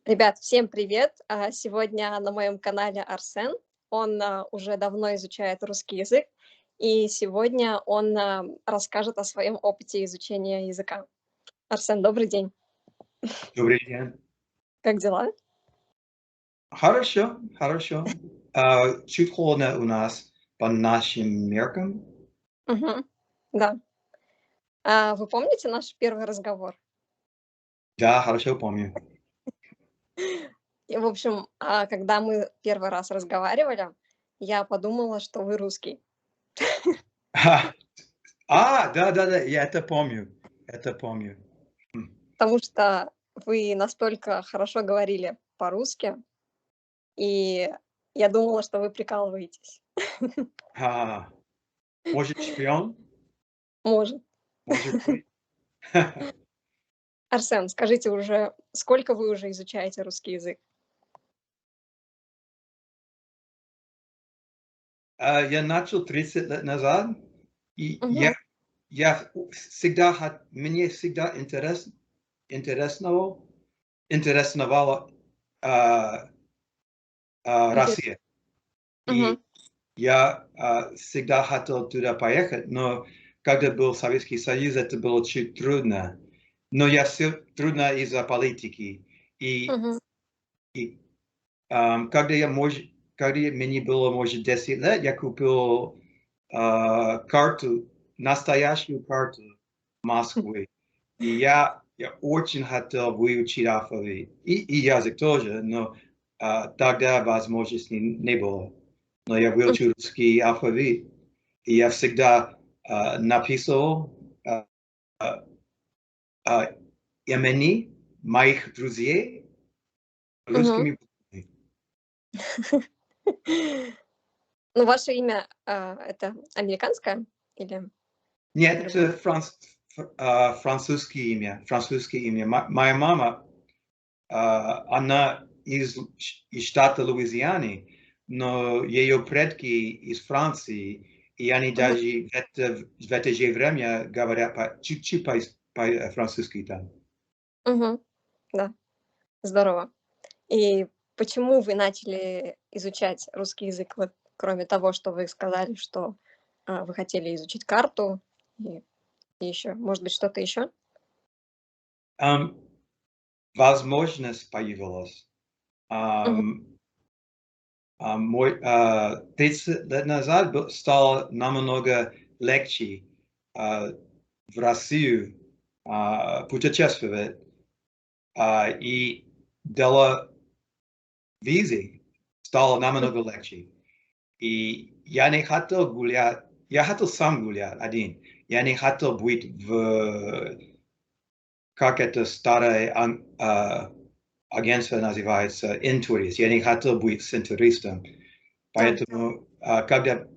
Ребят, всем привет! Сегодня на моем канале Арсен. Он уже давно изучает русский язык, и сегодня он расскажет о своем опыте изучения языка. Арсен, добрый день. Добрый день. Как дела? Хорошо, хорошо. Чуть холодно у нас по нашим меркам. Мгм. Да. Вы помните наш первый разговор? Да, хорошо помню. И, в общем, когда мы первый раз разговаривали, я подумала, что вы русский, А, да-да-да, я это помню. Это помню. М. потому что вы настолько хорошо говорили по-русски, и я думала, что вы прикалываетесь. А, может, шпион? Может. Может быть. Арсен, скажите уже, сколько вы уже изучаете русский язык? Я начал 30 лет назад, и Мгм. я всегда мне всегда интересовала а, Интере Россия. Мгм. И я, всегда хотел туда поехать, но когда был Советский Союз, это было чуть трудно. Но я все трудно из-за политики. И Мгм. и, когда мне было, может, 10 лет, я купил, карту, настоящую карту Москвы. И я очень хотел выучить алфавит. И язык тоже, но, тогда возможности не было. Но я М. выучил русский алфавит. И я всегда, написывал, а, а, а, имени моих друзей Мгм. русскими буквами. Ну, ваше имя, это американское или Нет, другое? французское имя. Моя мама, она из штата Луизианы, но ее предки из Франции, и они Мгм. даже в это же время говорят чуть-чуть по-французски там. Мгм. Да, здорово. И почему вы начали изучать русский язык? Вот кроме того, что вы сказали, что, вы хотели изучить карту и еще, может быть, что-то еще? Ам, Возможность появилась. Мгм. Ам, 30 лет назад стало намного легче а, в Россию путешествовать, и дело визы стало намного легче. И я не хотел гулять, я хотел сам гулять один. Я не хотел быть как это старое агентство называется, интурист. Я не хотел быть с интуристом. Да. Поэтому, когда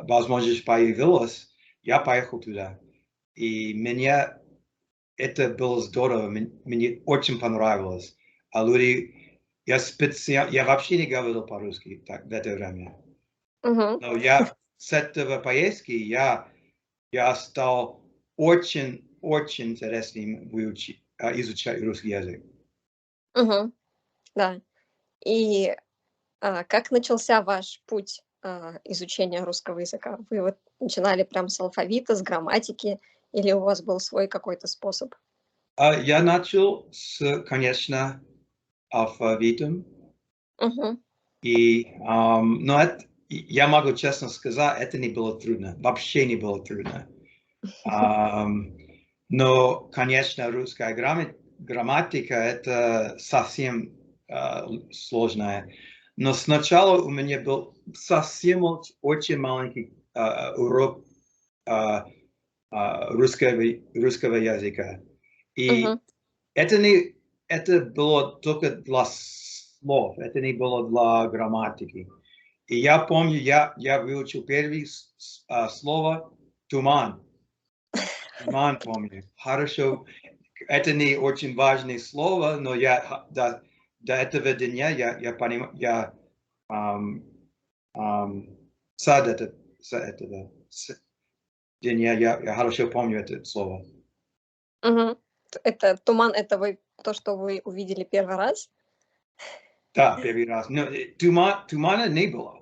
возможность появилась, я поехал туда. И мне это было здорово, мне очень понравилось. А люди, я вообще не говорил по-русски так, в это время. Мгм. Но я с этого поездки я стал очень интересным изучать русский язык. Мгм. Да. И как начался ваш путь, изучения русского языка? Вы вот начинали прям с алфавита, с грамматики или у вас был свой какой-то способ? Я начал с, конечно, алфавитом. Мгм. Но я могу честно сказать, это не было трудно. Вообще не было трудно. Ам, но, конечно, русская грамматика это совсем сложная. Но сначала у меня был совсем очень маленький урок а, русского языка. Мгм. И это не это было только для слов, это не было для грамматики. И я помню, я выучил первое слово "туман". Туман помню. Хорошо. Это не очень важное слово, но до этого дня я понимаю, ам, ам, с этого дня я хорошо помню это слово. Мгм. Это туман, это вы то, что вы увидели первый раз? Да, первый раз. Но тумана не было.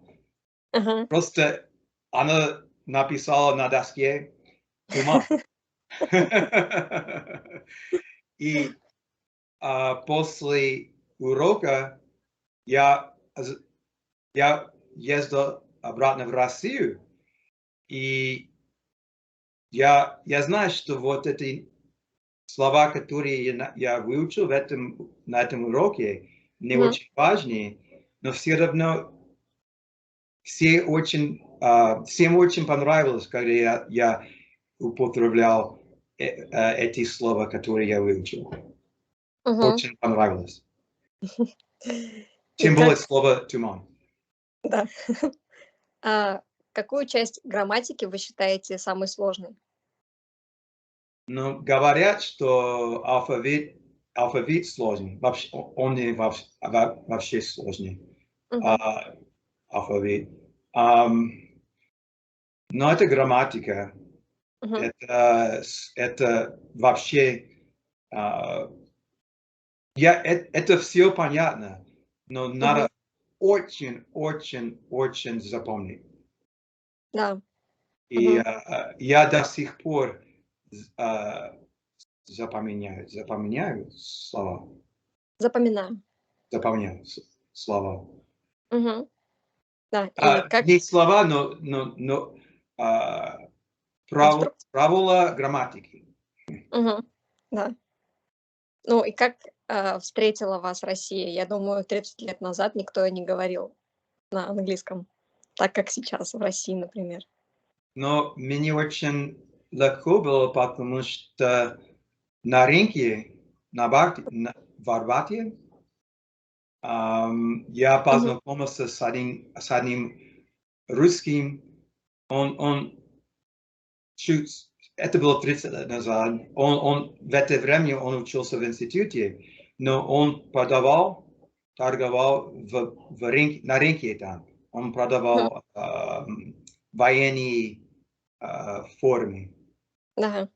Ага. Просто она написала на доске туман. И после урока я ездил обратно в Россию, и я знаю, что вот эти слова, которые я выучил на этом уроке, не Мгм. очень важные, но все равно всем очень понравилось, когда я употреблял эти слова, которые я выучил. Мгм. Очень понравилось. И Тем более как слово «туман». да. А какую часть грамматики вы считаете самой сложной? Но говорят, что алфавит сложный. Вообще, он не вообще сложный. Мгм. а, Алфавит. Ам, но это грамматика. Мгм. Это вообще... а, это все понятно, но Мгм. надо очень запомнить. Да. И Мгм. я до сих пор а, слова. Запоминаю. Запоминаю слова. Мгм. Да. И как Не слова, но а, конструкция. правила грамматики. Мгм. Да. Ну и как, встретила вас Россия? Я думаю, 30 лет назад никто и не говорил на английском, так как сейчас в России, например. Но мне очень легко было, потому что на рынке в Арбате я Мгм. познакомился с одним русским. Он чуть, это было 30 лет назад. В это время он учился в институте, но он торговал на рынке там. Он Мгм. продавал военные формы. Да.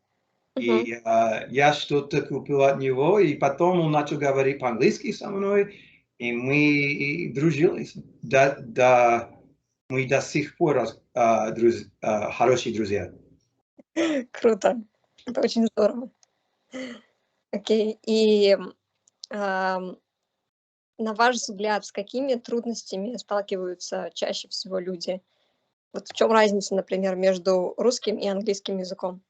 Мгм. И я что-то купил от него, и потом он начал говорить по-английски со мной, и мы дружились. Мы до сих пор хорошие друзья. Круто. Это очень здорово. Окей. И, ам, на ваш взгляд, с какими трудностями сталкиваются чаще всего люди? Вот в чем разница, например, между русским и английским языком?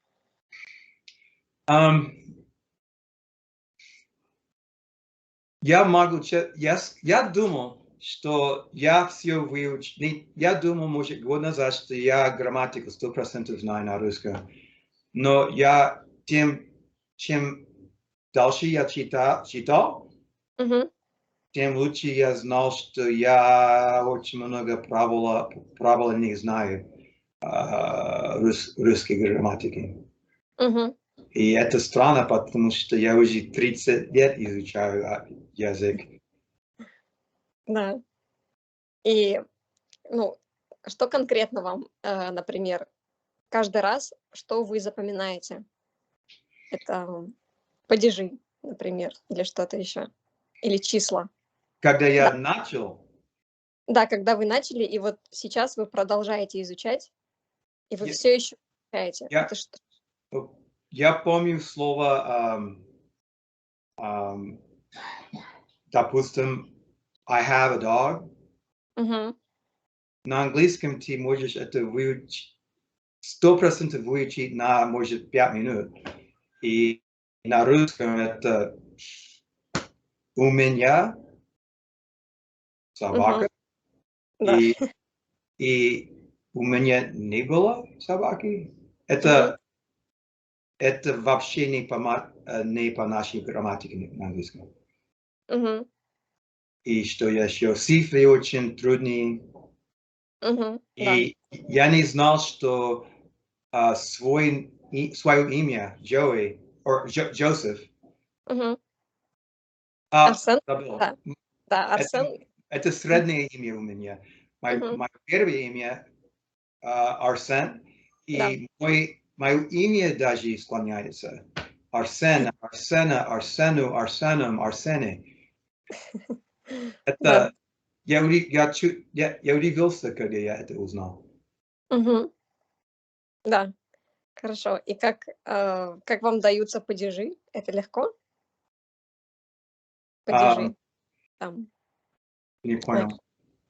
Ам, я думал, что я все выучил. Я думал, может, год назад, что я грамматику 100% знаю на русском. Но чем дальше я читал, Мгм. тем лучше я знал, что я очень много правил не знаю русской грамматики. Мгм. И это странно, потому что я уже 30 лет изучаю язык. Да. И, ну, что конкретно вам, например, каждый раз, что вы запоминаете? Это падежи, например, или что-то еще? Или числа? Когда Да. я начал, Да, когда вы начали, и вот сейчас вы продолжаете изучать, и вы я, все еще изучаете. Это я, что? я помню слово, ам, допустим, I have a dog. Мгм. На английском ты можешь это выучить, 100% выучить на, может, 5 минут. И на русском это у меня Мгм. собака, Да. и, и у меня не было собаки. Мгм. Это вообще не по нашей грамматике на английском. Мгм. И что еще? Цифры очень трудные. Мгм. Да. И я не знал, что свое имя Джоуи, Джозеф, Мгм. а, Арсен? забыл. Да. Да, Это, Арсен. это среднее имя у меня. Мгм. Мое первое имя Арсен, Да. и мое имя даже склоняется. Арсен, Арсена, Арсену, Арсеном, Арсене. Да. Это я удивился, когда я это узнал. Мгм. Да. Хорошо. И как вам даются падежи? Это легко? А, Падежи там, не like понял.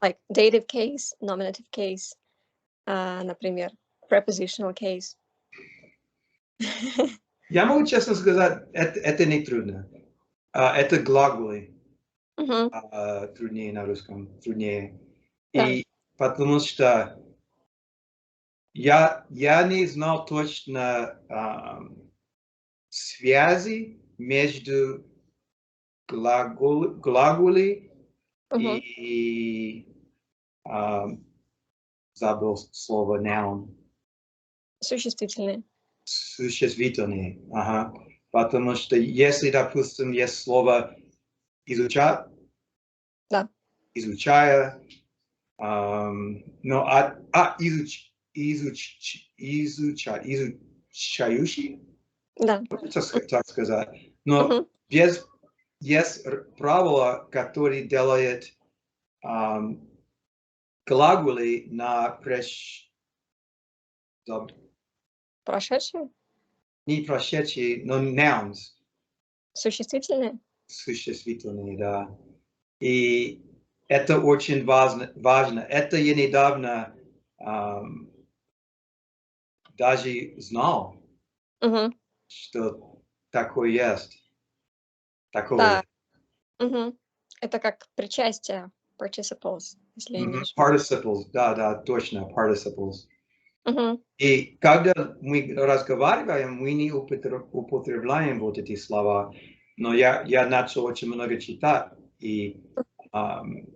like dative case, nominative case, например, prepositional case. Я могу честно сказать, это не трудно. Это глаголы Мгм. труднее на русском, труднее. Да. И потому что я не знал точно связи между глаголы Мгм. и забыл слово noun, Существительные. существительные. Ага. Потому что если, допустим, есть слово изучать, Да. изучая, но изучающий, Да. так сказать. Но Мгм. есть правило, которое делает глаголы на Прошедшие? не прошедшие, но nouns, Существительные? существительные, да. И это очень важно. Это я недавно даже знал, Мгм. что такое есть. Да. Такое. Мгм. Это как причастие, participles, если имеешь в виду. Participles, да, точно, participles. Мгм. И когда мы разговариваем, мы не употребляем вот эти слова. Но я начал очень много читать, и ам,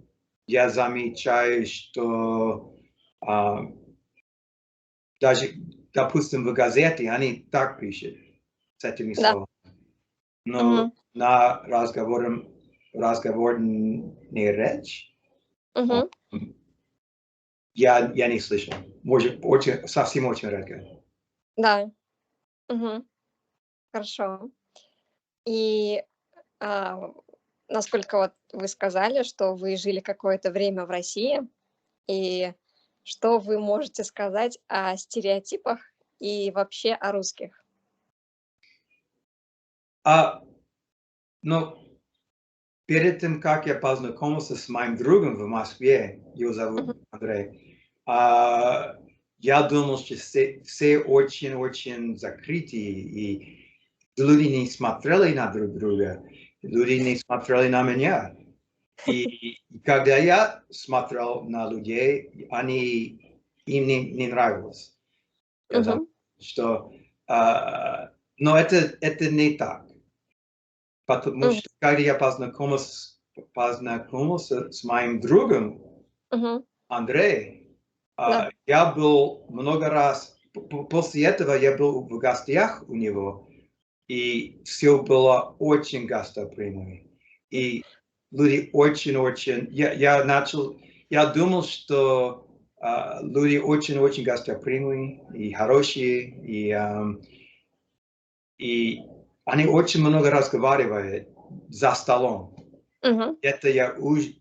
я замечаю, что даже, допустим, в газете они так пишут с этими Да. словами. Но Мгм. на разговорной речь Мгм. я не слышал. Может, совсем очень редко. Да. Мгм. Хорошо. И, а, насколько вот вы сказали, что вы жили какое-то время в России, и что вы можете сказать о стереотипах и вообще о русских? А, но перед тем, как я познакомился с моим другом в Москве, его Мгм. зовут Андрей, а, я думал, что все очень-очень закрытые, и люди не смотрели на друг друга, люди не смотрели на меня. И когда я смотрел на людей, им не нравилось. Я думал, Мгм. что но это не так. Потому Мгм. что когда я познакомился с моим другом Мгм. Андреем, Да. я был много раз, после этого я был в гостях у него, и все было очень гостеприимно. И люди очень-очень... Я думал, что люди очень-очень гостеприимные и хорошие, и они очень много разговаривают за столом. Мгм. Это я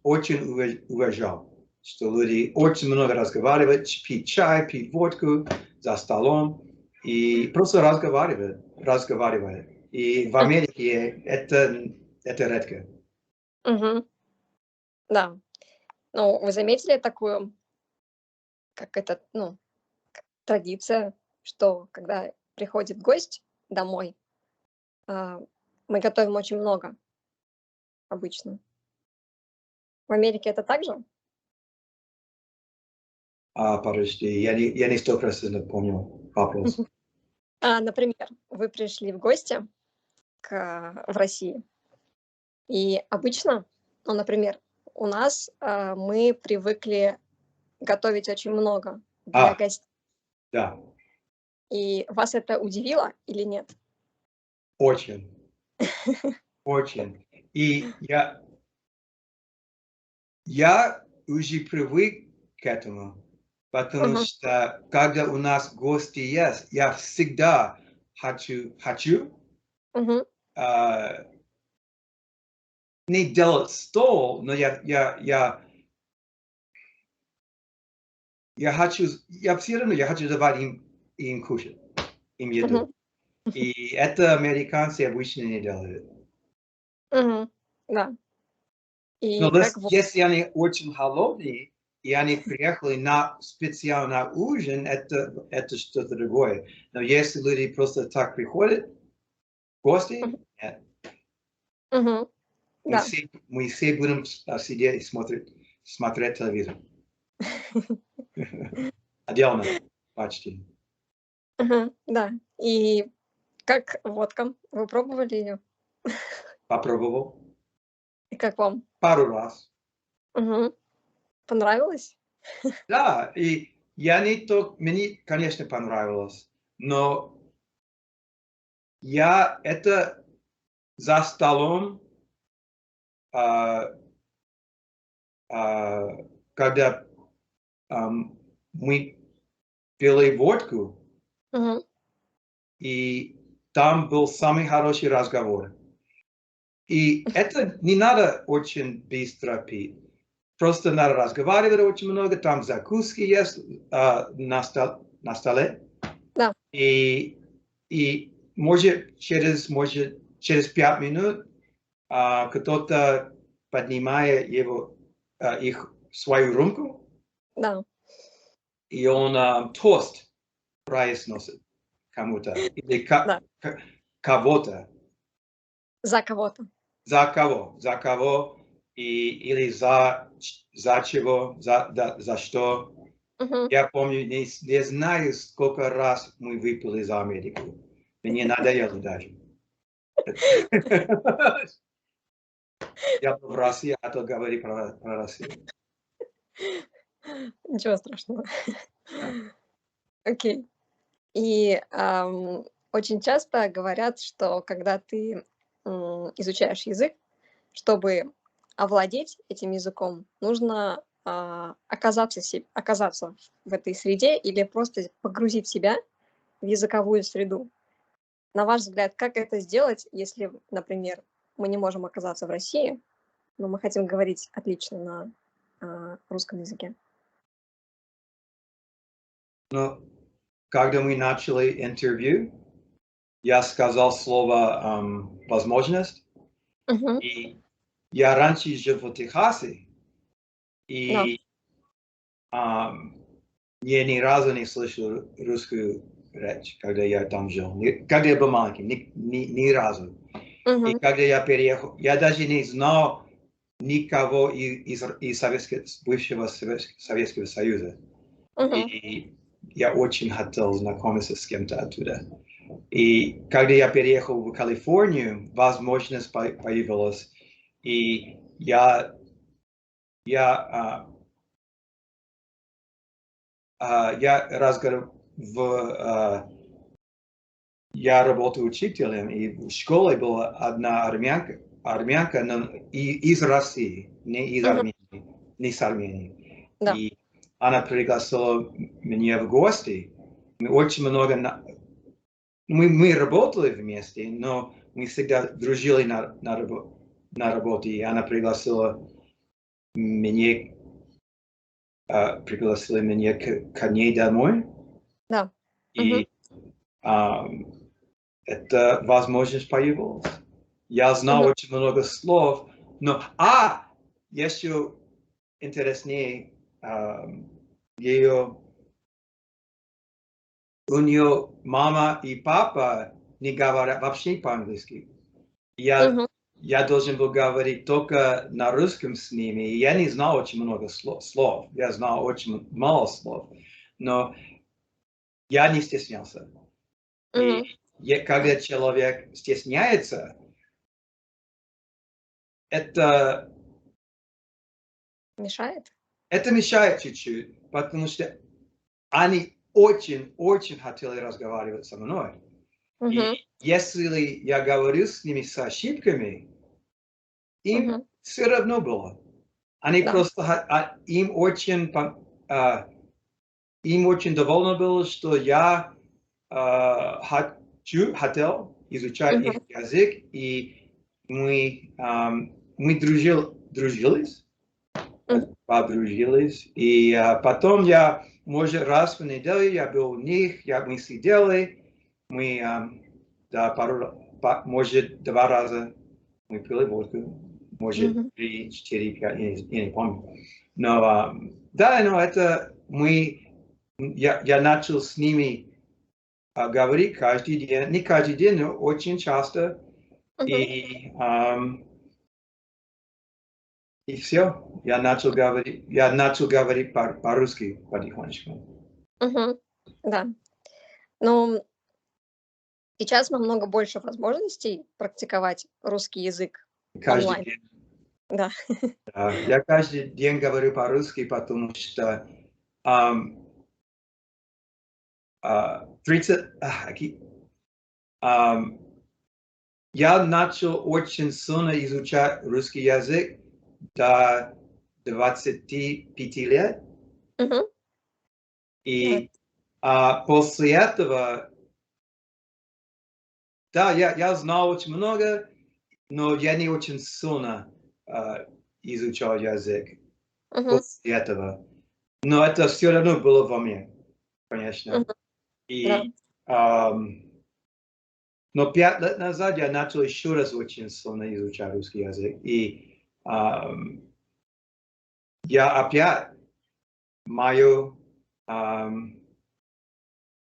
очень уважал, что люди очень много разговаривают, пить чай, пить водку за столом и просто разговаривают. И в Америке это редко. Мгм. Да. Ну, вы заметили такую, как это, ну, традиция, что когда приходит гость домой, а, мы готовим очень много обычно. В Америке это так же? Подожди, я не 100% помню вопрос. Например, вы пришли в гости в России, и обычно, ну, например, у нас, мы привыкли готовить очень много для А, гостей. да, И вас это удивило или нет? очень, очень. И я уже привык к этому, потому Мгм. что когда у нас гости есть, я всегда хочу Мгм. Не делать стол, но я все равно я хочу давать им кушать, им еду. Мгм. И это американцы обычно не делают. Мгм. Да. Но И как вот. если они очень холодные, и они приехали специально на ужин, это что-то другое. Но если люди просто так приходят, гости, Мгм. нет. Мгм. Да. Мы все будем сидеть и смотреть телевизор. Отдельно, почти. Мгм. Да. И как водка? Вы пробовали ее? Попробовал И как вам? пару раз. Мгм. Понравилось? Да, и мне, конечно, понравилось, но это за столом, а, а, когда мы пили водку, Мгм. и там был самый хороший разговор. И это не надо очень быстро пить. Просто надо разговаривать очень много, там закуски есть на столе. Да. И, может, через 5 минут кто-то поднимает свою рюмку, Да. и он тост произносит кому-то или Да. кого-то. За кого-то. За кого, или за чего, за что. Мгм. Я помню, не знаю, сколько раз мы выпили за Америку. Мне надоело даже. Я был в России, а то говори про Россию. Ничего страшного. Да. Окей. И, очень часто говорят, что когда ты, изучаешь язык, чтобы овладеть этим языком, нужно, оказаться в этой среде или просто погрузить себя в языковую среду. На ваш взгляд, как это сделать, если, например, мы не можем оказаться в России, но мы хотим говорить отлично на, русском языке? Но когда мы начали интервью, я сказал слово «возможность». Мгм. И я раньше жил в Техасе, Да. и ам, я ни разу не слышал русскую речь, когда я там жил. Когда я был маленьким, ни разу. И Мгм. когда я переехал, я даже не знал никого из бывшего Советского Союза. Мгм. И я очень хотел знакомиться с кем-то оттуда. И когда я переехал в Калифорнию, возможность появилась. И я, а, я я работал учителем, и в школе была одна армянка, но из России, не из Мгм. Армении, не с Армении. Да. И она пригласила меня в гости. Мы очень много мы работали вместе, но мы всегда дружили на работе. И она меня, пригласила меня к ней домой. Да. Мгм. И эта возможность появилась. Я знал Мгм. очень много слов, но еще интереснее, ее, у нее мама и папа не говорят вообще по-английски. Я, Мгм. я должен был говорить только на русском с ними, и я не знал очень много слов. Я знал очень мало слов, но я не стеснялся. И Мгм. Да. когда человек стесняется, это Мешает? Это мешает чуть-чуть, потому что они очень хотели разговаривать со мной. И Мгм. если я говорю с ними с ошибками, им Мгм. все равно было. Они Да. просто, им очень довольно было, что я хотел изучать их язык, и мы дружились, подружились, и потом я, может, раз в неделю я был у них, мы сидели, мы, да, может, 2 раза мы пили водку, может, 3, 4, 5, я не помню. Но, да, но это я начал с ними говорить каждый день, не каждый день, но очень часто, и все. Я начал говорить по-русски потихонечку. Да. Ну, сейчас намного больше возможностей практиковать русский язык Каждый онлайн. день. Да. Я каждый день говорю по-русски, потому что 30, я начал очень сильно изучать русский язык до 25 лет. И после этого, да, я знал очень много, но я не очень сильно изучал язык после этого. Но это все равно было во мне, конечно. И, но 5 лет назад я начал еще раз очень сильно изучать русский язык. И я опять мое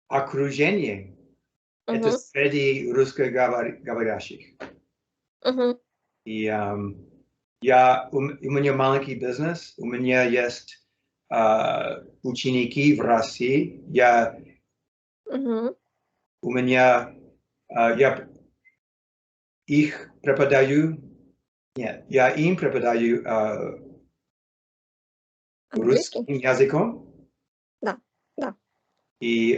окружение это среди русскоговорящих. И у меня маленький бизнес, у меня есть ученики в России. Я их преподаю, нет, я им преподаю русским языком. Да. И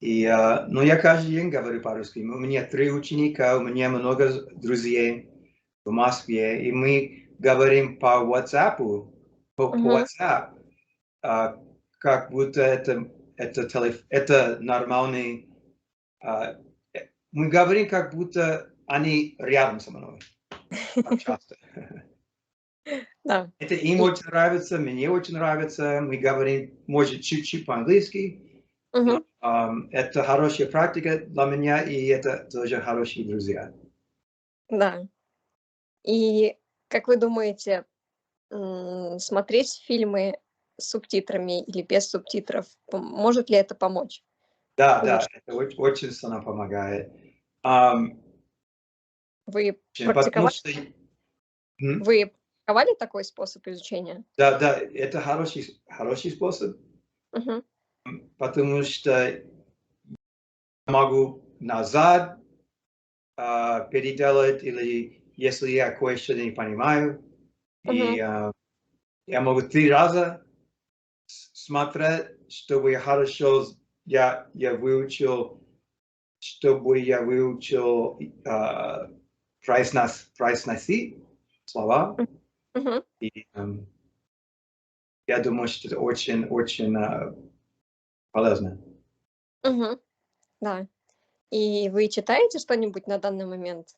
но я каждый день говорю по-русски. У меня 3 ученика, у меня много друзей в Москве, и мы говорим по WhatsApp, WhatsApp, как будто это нормальный. Мы говорим, как будто они рядом со мной. Так часто. Да. Это им очень нравится, мне очень нравится. Мы говорим, может, чуть-чуть по-английски. Но, это хорошая практика для меня, и это тоже хорошие друзья. Да. И как вы думаете, смотреть фильмы с субтитрами или без субтитров, может ли это помочь? Да, это очень сильно помогает. Вы Потому практиковали что такой способ изучения? да, это хороший способ, потому что могу назад переделать, или если я кое-что не понимаю, и я могу 3 раза смотреть, чтобы я выучил, произносить слова. И я думаю, что это очень полезно. Да. И вы читаете что-нибудь на данный момент?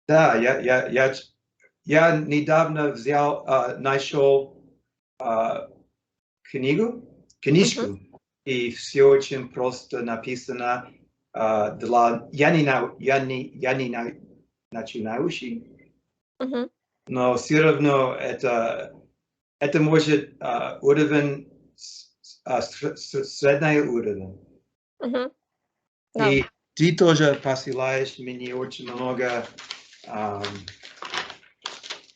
Да, я недавно нашел книжку, и все очень просто написано я не начинающий, но все равно это может уровень средний уровень. Да. И ты тоже посылаешь мне очень много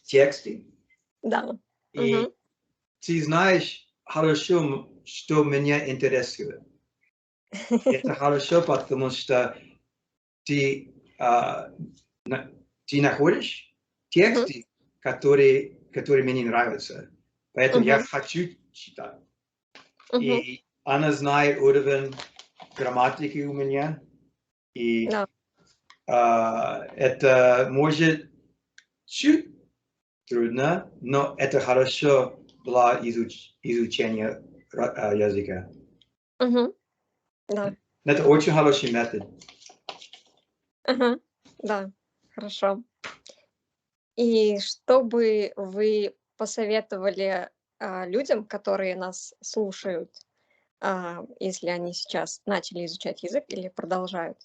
текстов. Да. И ты знаешь хорошо, что меня интересует. Это хорошо, потому что ты находишь тексты, которые мне нравятся. Поэтому я хочу читать. И она знает уровень грамматики у меня. И Да. это может чуть трудно, но это хорошо для изучения языка. Да. Это очень хороший метод. Ага, да, хорошо. И что бы вы посоветовали, людям, которые нас слушают, если они сейчас начали изучать язык или продолжают?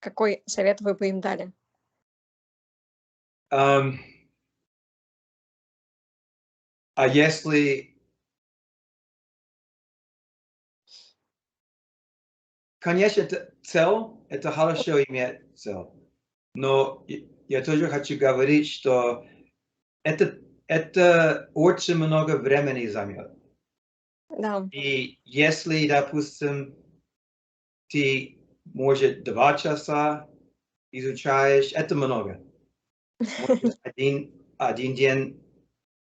Какой совет вы бы им дали? Ам, а если, конечно, это хорошо иметь цель, но я тоже хочу говорить, что это очень много времени займет. Да. И если, допустим, ты, может, 2 часа изучаешь, это много. Может, один день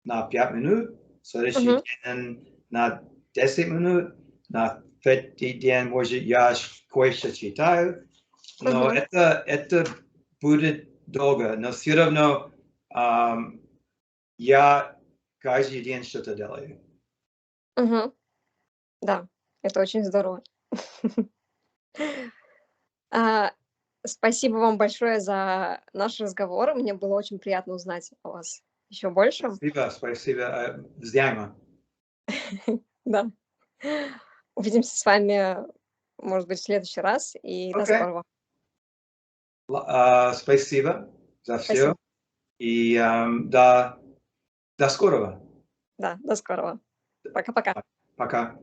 на 5 минут, следующий Мгм, день на 10 минут, на третий день, может, я кое-что читаю, но мгм, это будет долго, но все равно я каждый день что-то делаю. мгм. Да, это очень здорово. А, Спасибо вам большое за наш разговор. Мне было очень приятно узнать о вас еще больше. Спасибо, взаимно. Да. Увидимся с вами, может быть, в следующий раз, и до Окей. скорого. Спасибо за все Спасибо. и до скорого. Да, до скорого. Пока-пока. Пока.